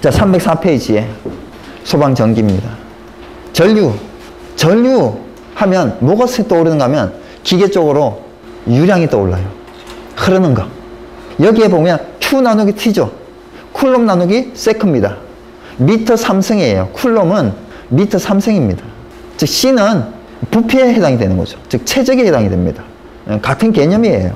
자, 304페이지에 소방전기입니다. 전류 하면 뭐가 떠오르는가 하면 기계적으로 유량이 떠올라요. 흐르는 거. 여기에 보면 Q 나누기 T죠. 쿨롬 나누기 세크입니다. 미터 3승이에요. 쿨롬은 미터 3승입니다. 즉 C는 부피에 해당이 되는 거죠. 즉 체적에 해당이 됩니다. 같은 개념이에요.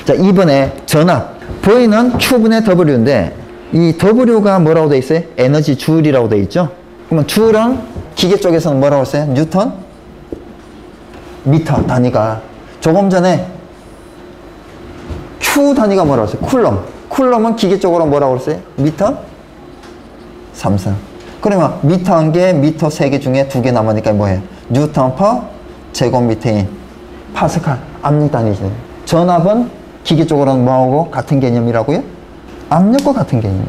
자, 2번에 전압. V는 Q분의 W인데 이 W가 뭐라고 돼 있어요? 에너지 줄이라고 돼 있죠. 그러면 줄은 기계 쪽에서는 뭐라고 했어요? 뉴턴? 미터 단위가. 조금 전에 Q 단위가 뭐라고 했어요? 쿨롬. 쿨롬은 기계 쪽으로 뭐라고 했어요? 미터 3승. 그러면 미터 1개, 미터 3개 중에 2개 남으니까 뭐예요? 뉴턴 퍼 제곱미터인 파스칼. 압력 단위죠. 전압은 기계 쪽으로는 뭐하고 같은 개념이라고요? 압력과 같은 개념이에요.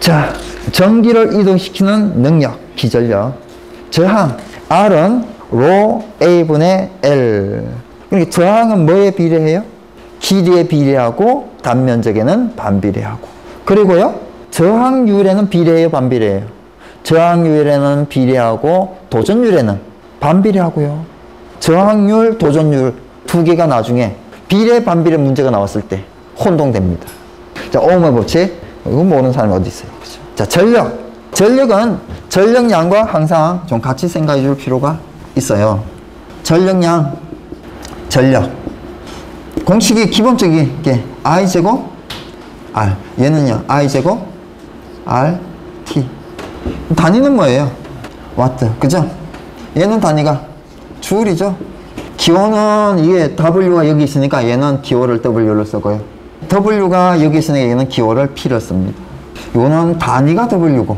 자, 전기를 이동시키는 능력, 기전력. 저항, R은 rho A분의 L. 그러니까 저항은 뭐에 비례해요? 길이에 비례하고 단면적에는 반비례하고. 그리고요, 저항률에는 비례해요, 반비례해요? 저항률에는 비례하고 도전률에는 반비례하고요. 저항률, 도전률 두 개가 나중에 비례, 반비례 문제가 나왔을 때 혼동됩니다. 자, 오음의 법칙. 이거 모르는 사람이 어디 있어요? 그렇죠? 자, 전력. 전력은 전력량과 항상 좀 같이 생각해 줄 필요가 있어요. 전력량, 전력. 공식이 기본적인 게 I제곱 R. 얘는요, I제곱 R T. 단위는 뭐예요? 와트. 그죠? 얘는 단위가 줄이죠. 기호는 이게 W가 여기 있으니까 얘는 기호를 W로 쓰고요. W가 여기 있으니까 얘는 기호를 P를 씁니다. 이거는 단위가 W고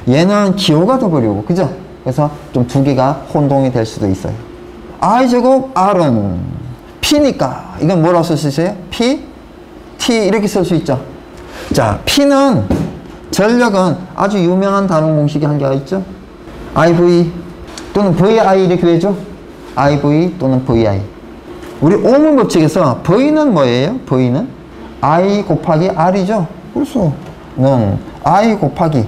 얘는 기호가 W고. 그죠? 그래서 좀 두 개가 혼동이 될 수도 있어요. I제곱 R은 P니까 이건 뭐라고 쓸 수 있어요? P, T 이렇게 쓸 수 있죠. 자, P는 전력은 아주 유명한 단위 공식이 한 개가 있죠. IV 또는 VI 이렇게 되죠. IV 또는 VI. 우리 오hm 법칙에서 V는 뭐예요? V는 I 곱하기 R이죠. 그래서 는 I 곱하기,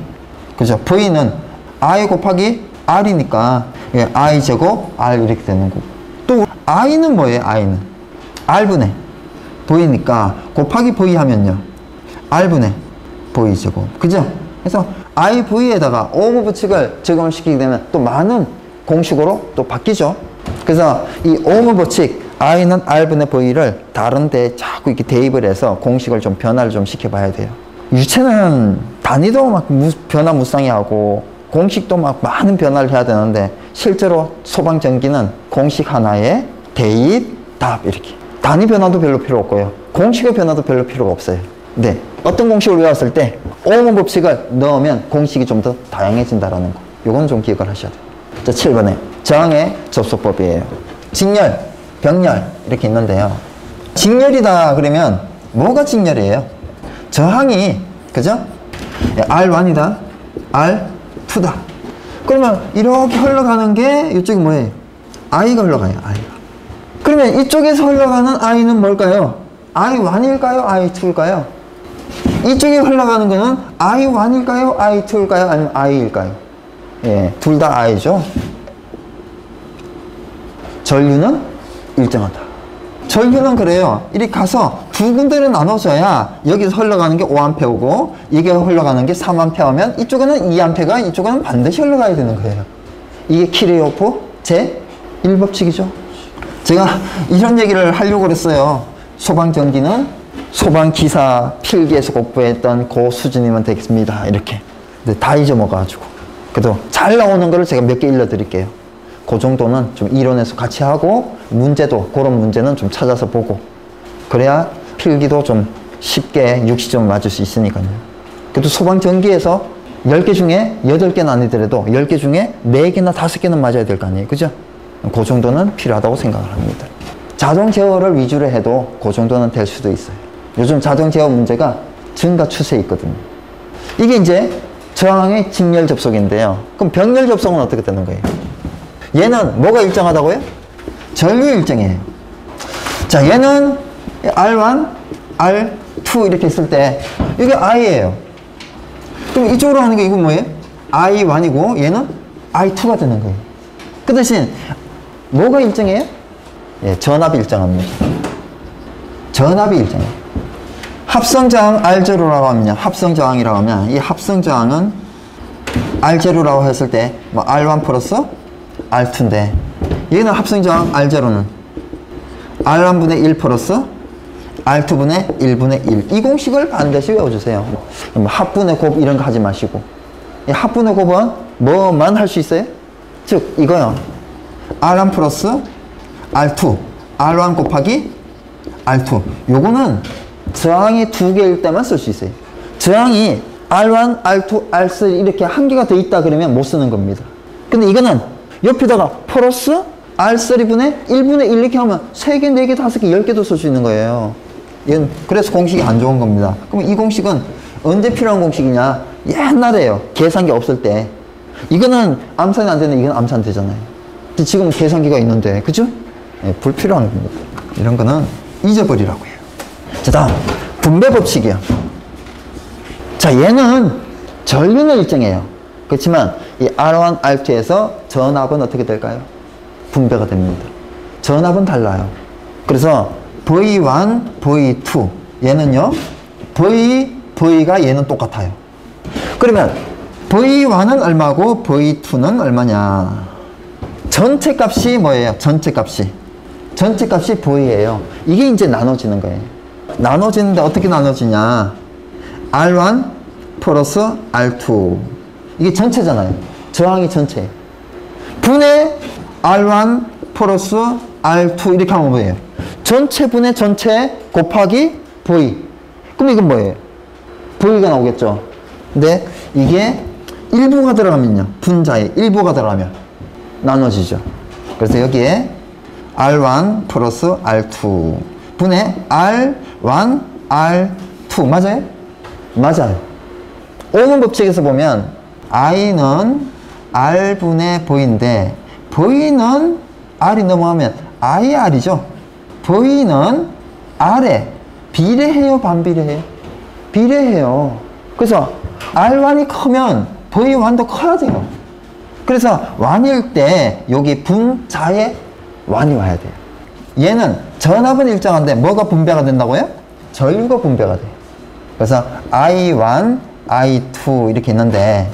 그죠? V는 I 곱하기 R이니까 I 제곱 R 이렇게 되는 거고. 또 I는 뭐예요? I는 R분의 V니까 곱하기 V 하면요 R분의 V 제곱. 그죠? 그래서 IV에다가 오hm 법칙을 적용을 시키게 되면 또 많은 공식으로 또 바뀌죠. 그래서 이 오hm 법칙 I는 R분의 V를 다른 데 자꾸 이렇게 대입을 해서 공식을 좀 변화를 좀 시켜봐야 돼요. 유체는 단위도 막 변화무쌍히하고 공식도 막 많은 변화를 해야 되는데 실제로 소방전기는 공식 하나에 대입, 답 이렇게. 단위 변화도 별로 필요 없고요. 공식의 변화도 별로 필요가 없어요. 네, 어떤 공식을 외웠을 때 오hm 법칙을 넣으면 공식이 좀 더 다양해진다는 거. 요건 좀 기억을 하셔야 돼요. 자, 7번에 저항의 접속법이에요. 직렬, 병렬 이렇게 있는데요. 직렬이다 그러면 뭐가 직렬이에요? 저항이, 그죠? R1이다, R2다. 그러면 이렇게 흘러가는 게 이쪽이 뭐예요? I가 흘러가요, I가. 그러면 이쪽에서 흘러가는 I는 뭘까요? I1일까요? I2일까요? 이쪽에 흘러가는 거는 I1일까요? I2일까요? 아니면 I일까요? 예, 둘 다 I죠. 전류는 일정하다. 전류는 그래요. 이렇게 가서 두 군데를 나눠줘야 여기서 흘러가는 게 5A고 이게 흘러가는 게 3A면 이쪽에는 2A가 이쪽에는 반드시 흘러가야 되는 거예요. 이게 키르호프 제1법칙이죠. 제가 이런 얘기를 하려고 그랬어요. 소방전기는 소방기사 필기에서 공부했던 그 수준이면 되겠습니다. 이렇게. 근데 다 잊어먹어가지고. 그래도 잘 나오는 거를 제가 몇 개 일러드릴게요. 그 정도는 좀 이론에서 같이 하고 문제도 그런 문제는 좀 찾아서 보고 그래야 필기도 좀 쉽게 60점 맞을 수 있으니까요. 그래도 소방전기에서 10개 중에 8개는 아니더라도 10개 중에 4개나 5개는 맞아야 될 거 아니에요. 그죠? 그 정도는 필요하다고 생각을 합니다. 자동 제어를 위주로 해도 그 정도는 될 수도 있어요. 요즘 자동 제어 문제가 증가 추세에 있거든요. 이게 이제 저항의 직렬 접속인데요. 그럼 병렬 접속은 어떻게 되는 거예요? 얘는 뭐가 일정하다고요? 전류 일정이에요. 자, 얘는 R1, R2 이렇게 있을 때 이게 I예요. 그럼 이쪽으로 하는 게 이건 뭐예요? I1이고 얘는 I2가 되는 거예요. 그 대신 뭐가 일정해요? 예, 전압이 일정합니다. 전압이 일정해요. 합성저항 R0라고 하면요. 합성저항이라고 하면 이 합성저항은 R0라고 했을 때 뭐 R1 플러스 R2인데 얘는 합성저항 R0는 R1분의 1 플러스 R2분의 1분의 1. 이 공식을 반드시 외워주세요. 합분의 곱 이런 거 하지 마시고. 이 합분의 곱은 뭐만 할 수 있어요? 즉 이거요. R1 플러스 R2 R1 곱하기 R2. 요거는 저항이 두 개일 때만 쓸 수 있어요. 저항이 R1, R2, R3 이렇게 한 개가 더 있다 그러면 못 쓰는 겁니다. 근데 이거는 옆에다가 플러스 R3분의 1분의 1 이렇게 하면 3개, 4개, 5개, 10개도 쓸 수 있는 거예요. 얘는 그래서 공식이 안 좋은 겁니다. 그럼 이 공식은 언제 필요한 공식이냐? 옛날에요. 계산기 없을 때. 이거는 암산이 안 되는데 이건 암산 되잖아요. 근데 지금 계산기가 있는데, 그죠? 네, 불필요한 겁니다. 이런 거는 잊어버리라고 해요. 자, 다음 분배 법칙이요. 자, 얘는 전류는 일정해요. 그렇지만 이 R1, R2에서 전압은 어떻게 될까요? 분배가 됩니다. 전압은 달라요. 그래서 V1, V2 얘는요 V가 얘는 똑같아요. 그러면 V1은 얼마고 V2는 얼마냐? 전체 값이 뭐예요? 전체 값이 V예요. 이게 이제 나눠지는 거예요. 나눠지는데 어떻게 나눠지냐? R1 플러스 R2 이게 전체잖아요. 저항이 전체 분의 R1 플러스 R2 이렇게 하면 뭐예요? 전체 분의 전체 곱하기 V. 그럼 이건 뭐예요? V가 나오겠죠. 근데 이게 일부가 들어가면요. 분자에 일부가 들어가면 나눠지죠. 그래서 여기에 R1 플러스 R2 분의 R1, R2 맞아요? 맞아요. 오hm 법칙에서 보면 I는 R분의 V인데 V는 R이 넘어가면 IR이죠. V는 R에 비례해요? 반비례해요? 비례해요. 그래서 R1이 크면 V1도 커야 돼요. 그래서 1일 때 여기 분자에 1이 와야 돼요. 얘는 전압은 일정한데 뭐가 분배가 된다고요? 전류가 분배가 돼요. 그래서 I1, I2 이렇게 있는데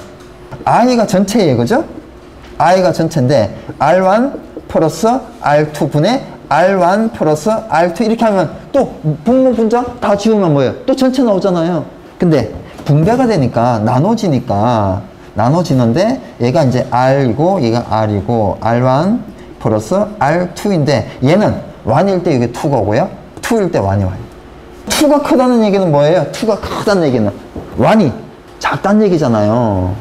I가 전체예요. 그죠? I가 전체인데 R1 플러스 R2분의 R1 플러스 R2 이렇게 하면 또 분모 분자 다 지우면 뭐예요? 또 전체 나오잖아요. 근데 분배가 되니까 나눠지는데 얘가 이제 R이고 얘가 R이고 R1 플러스 R2인데 얘는 1일 때 이게 2가 오고요. 2일 때 1이 와요. 2가 크다는 얘기는 뭐예요? 2가 크다는 얘기는 1이 작다는 얘기잖아요.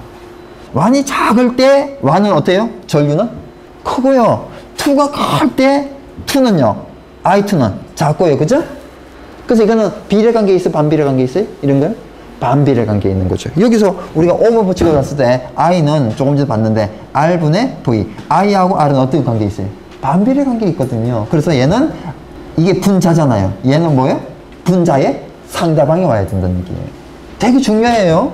1이 작을 때 1은 어때요? 전류는 크고요. 2가 클 때 2는요. I2는 작고요. 그죠? 그래서 이거는 비례 관계 있어요? 반비례 관계 있어요? 이런 건 반비례 관계에 있는 거죠. 여기서 우리가 오hm 법칙을 봤을 때 I는 조금 전에 봤는데 R분의 V. I하고 R은 어떤 관계 있어요? 반비례 관계 있거든요. 그래서 얘는 이게 분자잖아요. 얘는 뭐예요? 분자의 상대방이 와야 된다는 얘기예요. 되게 중요해요.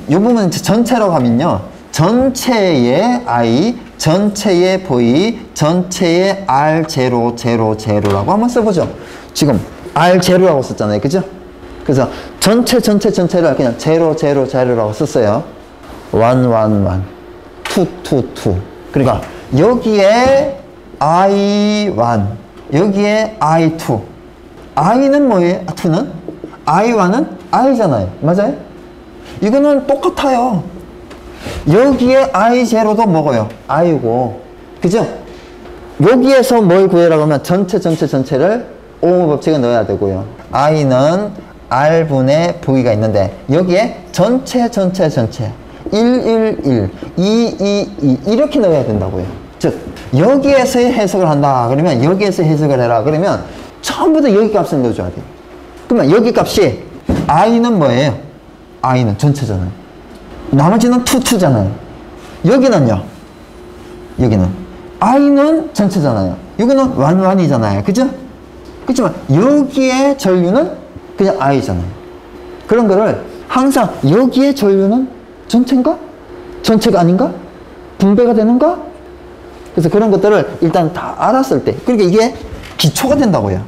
이 부분 전체로 가면요. 전체의 I, 전체의 V, 전체의 R0, 0, 0라고 한번 써보죠. 지금 R0라고 썼잖아요. 그죠? 그래서 전체를 그냥 0, 0, 0라고 썼어요. 1, 1, 1, 2, 2, 2. 그러니까 여기에 I1, 여기에 I2. I는 뭐예요? 2는? I1은 I잖아요. 맞아요? 이거는 똑같아요. 여기에 I0도 먹어요. I고. 그죠? 여기에서 뭘 구해라고 하면 전체를 오hm 법칙에 넣어야 되고요. I는 R분의 V가 있는데 여기에 전체 1, 1, 1, 2, 2, 2 이렇게 넣어야 된다고요. 즉 여기에서 해석을 한다 그러면 여기에서 해석을 해라 그러면 전부 다 여기 값을 넣어줘야 돼요. 그러면 여기 값이 I는 뭐예요? I는 전체잖아요. 나머지는 2잖아요. 여기는요. 여기는 I는 전체잖아요. 여기는 1, 1이잖아요. 그죠? 그렇지만 여기에 전류는 그냥 I잖아요. 그런 거를 항상 여기에 전류는 전체인가? 전체가 아닌가? 분배가 되는가? 그래서 그런 것들을 일단 다 알았을 때, 그러니까 이게 기초가 된다고요.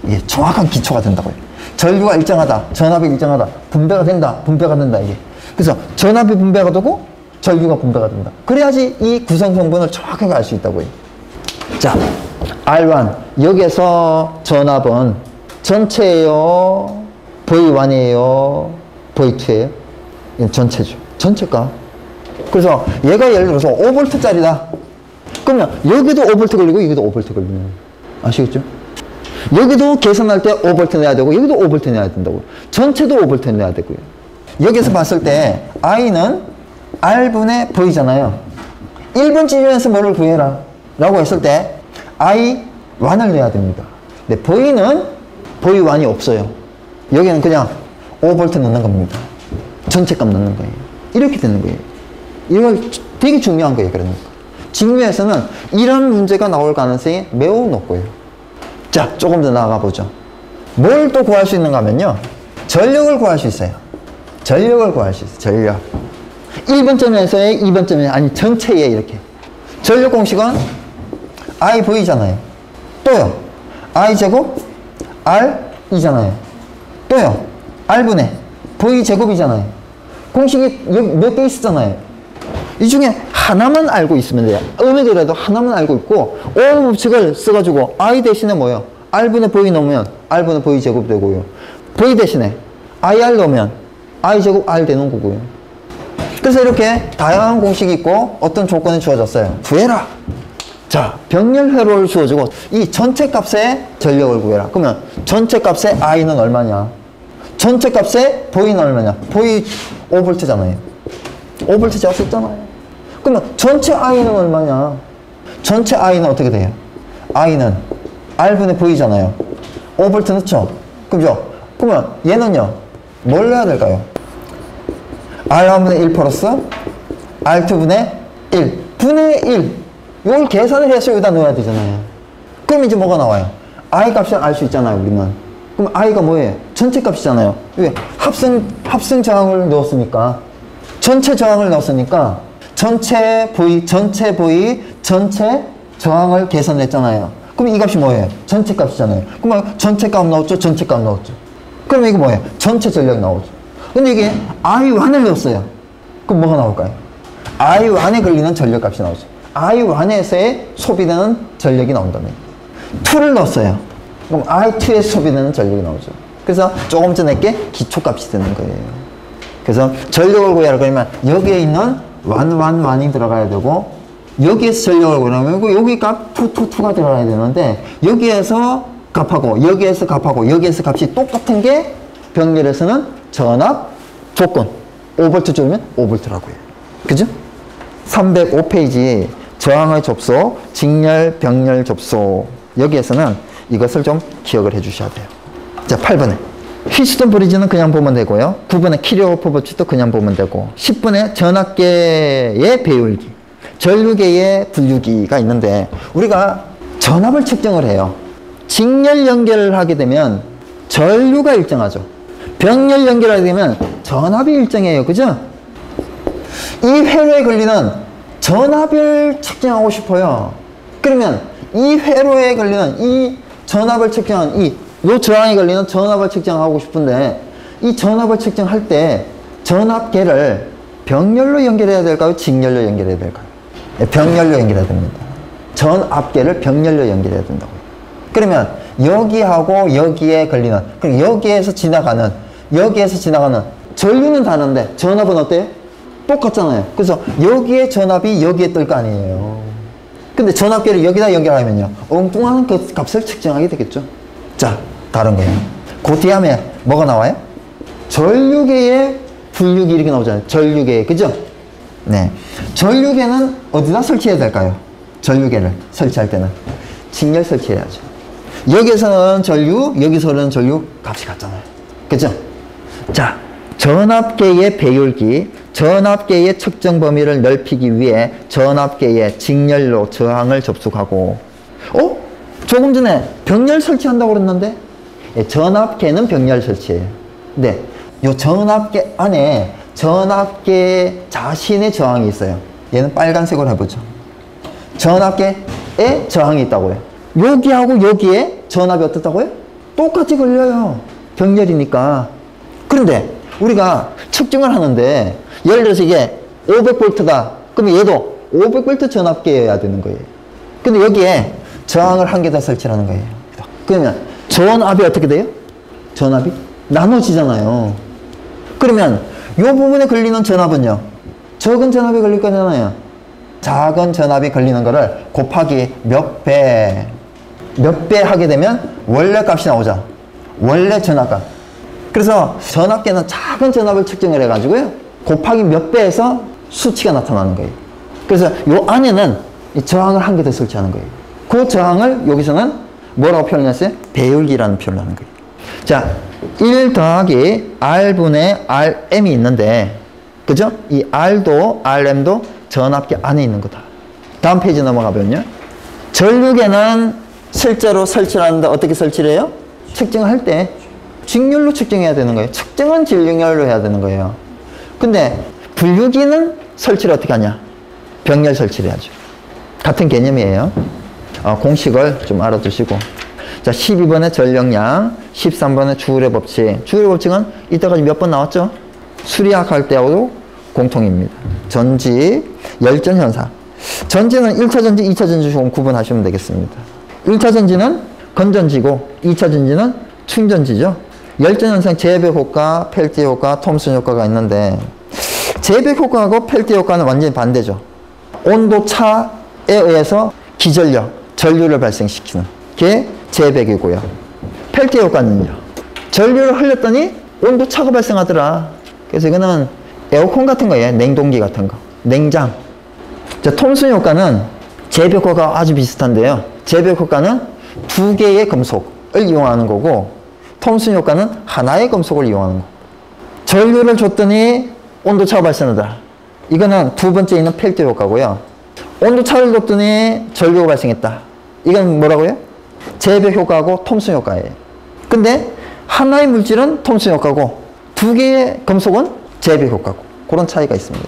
이게 정확한 기초가 된다고요. 전류가 일정하다, 전압이 일정하다, 분배가 된다, 이게. 그래서 전압이 분배가 되고 전류가 분배가 된다. 그래야지 이 구성 성분을 정확하게 알 수 있다고요. 자, R1 여기에서 전압은 전체예요, V1이에요, V2예요? 이건 전체죠. 전체가. 그래서 얘가 예를 들어서 5V짜리다. 그러면 여기도 5V 걸리고 여기도 5V 걸리는 거예요. 아시겠죠? 여기도 계산할 때 5V 내야 되고 여기도 5V 내야 된다고. 전체도 5V 내야 되고요. 여기서 봤을 때 I는 R분의 V잖아요. 1분 지점에서 뭐를 구해라 라고 했을 때 I1을 내야 됩니다. 근데 V는 V1이 없어요. 여기는 그냥 5V 넣는 겁니다. 전체 값 넣는 거예요. 이렇게 되는 거예요. 이걸 되게 중요한 거예요. 그러니까 직무에서는 이런 문제가 나올 가능성이 매우 높고요. 자, 조금 더 나아가 보죠. 뭘 또 구할 수 있는가 하면요, 전력을 구할 수 있어요. 전력을 구할 수 있어요. 전력. 1번점에서의 2번점에, 아니 전체에 이렇게. 전력 공식은 IV잖아요. 또요, I제곱 R이잖아요. 또요, R분의 V제곱이잖아요. 공식이 몇 개 있었잖아요. 이 중에 하나만 알고 있으면 돼요. 음이더라도 하나만 알고 있고, 오hm 법칙을 써가지고 I 대신에 뭐예요? R분의 V 넣으면 R분의 V 제곱 되고요. V 대신에 IR 넣으면 I 제곱 R 되는 거고요. 그래서 이렇게 다양한 공식이 있고 어떤 조건이 주어졌어요. 구해라. 자, 병렬 회로를 주어주고 이 전체 값의 전력을 구해라. 그러면 전체 값의 I는 얼마냐? 전체 값의 V는 얼마냐? V 5V잖아요. 5V 제가 썼잖아요. 그러면 전체 I는 얼마냐? 전체 I는 어떻게 돼요? I는 R분의 V잖아요. 5V 넣죠? 그죠? 그러면 얘는요, 뭘 넣어야 될까요? R1분의 1 플러스 R2분의 1 분의 1. 이걸 계산을 해서 여기다 넣어야 되잖아요. 그럼 이제 뭐가 나와요? I 값을 알 수 있잖아요, 우리만. 그럼 I가 뭐예요? 전체 값이잖아요. 왜? 합승 저항을 넣었으니까. 전체 저항을 넣었으니까 전체 V, 전체 저항을 계산했잖아요. 그럼 이 값이 뭐예요? 전체 값이잖아요. 그럼 전체 값 넣었죠? 전체 값 넣었죠? 그럼 이게 뭐예요? 전체 전력 나오죠. 근데 이게 I1을 넣었어요. 그럼 뭐가 나올까요? I1에 걸리는 전력 값이 나오죠. I1에서의 소비되는 전력이 나온다면 2를 넣었어요. 그럼 I2에서 소비되는 전력이 나오죠. 그래서 조금 전에 게 기초값이 되는 거예요. 그래서 전력을 구하라 그러면 여기에 있는 1이 들어가야 되고, 여기에서 전력을 구하면 여기 값 2가 들어가야 되는데, 여기에서 값하고 여기에서 값하고 여기에서 값이 똑같은 게 병렬에서는 전압 조건 5V 주면 5V라고요. 그죠? 305페이지 저항의 접속, 직렬, 병렬 접속, 여기에서는 이것을 좀 기억을 해 주셔야 돼요. 자, 8번에 휘스턴 브리지는 그냥 보면 되고요. 9번에 키르호프 법칙도 그냥 보면 되고, 10번에 전압계의 배율기, 전류계의 분류기가 있는데, 우리가 전압을 측정을 해요. 직렬 연결을 하게 되면 전류가 일정하죠. 병렬 연결을 하게 되면 전압이 일정해요. 그죠? 이 회로에 걸리는 전압을 측정하고 싶어요. 그러면 이 회로에 걸리는 이 전압을 측정한 이 저항에 걸리는 전압을 측정하고 싶은데, 이 전압을 측정할 때 전압계를 병렬로 연결해야 될까요? 직렬로 연결해야 될까요? 병렬로 연결해야 됩니다. 전압계를 병렬로 연결해야 된다고요. 그러면 여기하고 여기에 걸리는, 그럼 여기에서 지나가는 전류는 다른데 전압은 어때요? 똑같잖아요. 그래서 여기에 전압이 여기에 뜰 거 아니에요. 근데 전압계를 여기다 연결하면요, 엉뚱한 그 값을 측정하게 되겠죠. 자, 다른 거예요. 그 뒤에 하면 뭐가 나와요? 전류계의 분류기 이렇게 나오잖아요. 전류계, 그죠? 네. 전류계는 어디다 설치해야 될까요? 전류계를 설치할 때는 직렬 설치해야죠. 여기서는 전류, 여기서는 전류 값이 같잖아요. 그죠? 자, 전압계의 배율기, 전압계의 측정 범위를 넓히기 위해 전압계의 직렬로 저항을 접속하고, 조금 전에 병렬 설치한다고 그랬는데, 전압계는 병렬 설치예요. 네, 요 전압계 안에 전압계 자신의 저항이 있어요. 얘는 빨간색으로 해보죠. 전압계에 저항이 있다고요. 여기하고 여기에 전압이 어떻다고요? 똑같이 걸려요. 병렬이니까. 그런데 우리가 측정을 하는데 예를 들어서 이게 500V다. 그럼 얘도 500V 전압계여야 되는 거예요. 근데 여기에 저항을 한 개 더 설치하는 거예요. 그러면 전압이 어떻게 돼요? 전압이 나눠지잖아요. 그러면 이 부분에 걸리는 전압은요, 적은 전압이 걸릴 거잖아요. 작은 전압이 걸리는 거를 곱하기 몇 배 하게 되면 원래 값이 나오죠. 원래 전압값. 그래서 전압계는 작은 전압을 측정을 해가지고요, 곱하기 몇 배에서 수치가 나타나는 거예요. 그래서 이 안에는 이 저항을 한 개 더 설치하는 거예요. 그 저항을 여기서는 뭐라고 표현했어요? 배율기라는 표현을 하는 거예요. 자, 1 더하기 R분의 Rm이 있는데, 그죠? 이 R도 Rm도 전압계 안에 있는 거다. 다음 페이지 넘어가 보면요. 전류계는 실제로 설치를 하는데 어떻게 설치를 해요? 측정할 때 직률로 측정해야 되는 거예요. 측정은 직률로 해야 되는 거예요. 근데 분류기는 설치를 어떻게 하냐? 병렬 설치를 해야죠. 같은 개념이에요. 공식을 좀 알아두시고. 자, 12번의 전력량, 13번의 주울의 법칙. 주울의 법칙은 이때까지 몇 번 나왔죠? 수리학 할 때하고도 공통입니다. 전지, 열전 현상. 전지는 1차 전지, 2차 전지 좀 구분하시면 되겠습니다. 1차 전지는 건전지고 2차 전지는 충전지죠. 열전 현상, 재배 효과, 펠티어 효과, 톰슨 효과가 있는데, 재배 효과하고 펠티어 효과는 완전히 반대죠. 온도 차에 의해서 기전력, 전류를 발생시키는 게 재배기고요. 펠티어 효과는요, 전류를 흘렸더니 온도 차가 발생하더라. 그래서 이거는 에어컨 같은 거예요. 냉동기 같은 거. 냉장. 자, 톰슨 효과는 재배 효과가 아주 비슷한데요. 재배 효과는 두 개의 금속을 이용하는 거고, 톰슨 효과는 하나의 금속을 이용하는 거. 전류를 줬더니 온도차가 발생하더라. 이거는 두 번째 있는 펠티어 효과고요. 온도차를 줬더니 전류가 발생했다. 이건 뭐라고요? 재배 효과하고 톰슨 효과예요. 근데 하나의 물질은 톰슨 효과고 두 개의 금속은 재배 효과고, 그런 차이가 있습니다.